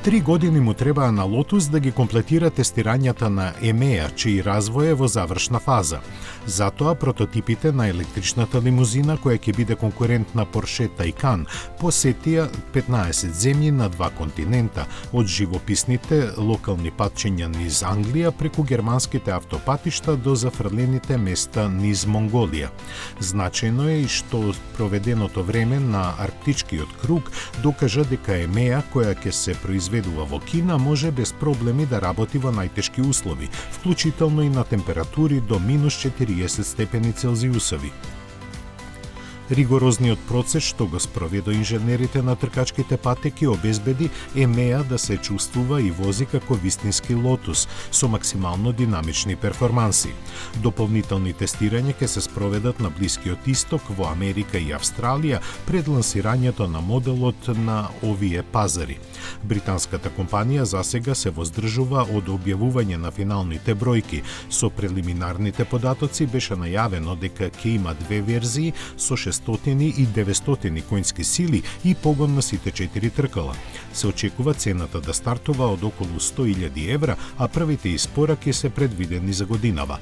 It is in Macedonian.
3 години му требаа на Lotus да ги комплетира тестирањата на EMEA, чиј развој е во завршна фаза. Затоа прототипите на електричната лимузина, која ќе биде конкурент на Porsche Taycan, посетија 15 земји на 2 континента, од живописните локални патчиња низ Англија преку германските автопатишта до зафрлените места низ Монголија. Значајно е и што проведеното време на Арктичкиот круг докажа дека EMEA, која ќе се произведува во Кина, може без проблеми да работи во најтешки услови, вклучително и на температури до минус 40 степени Целзиусови. Ригорозниот процес што го спроведо инженерите на тркачките патеки обезбеди EMEA да се чувствува и вози како вистински Lotus, со максимално динамични перформанси. Дополнителни тестирања ќе се спроведат на Блискиот Исток, во Америка и Австралија пред лансирањето на моделот на овие пазари. Британската компанија засега се воздржува од објавување на финалните бројки. Со прелиминарните податоци беше најавено дека ќе има 2 верзии со 600 и 900 конски сили и погон на сите 4 тркала. Се очекува цената да стартува од околу 100.000 евра, а првите испораки се предвидени за годинава.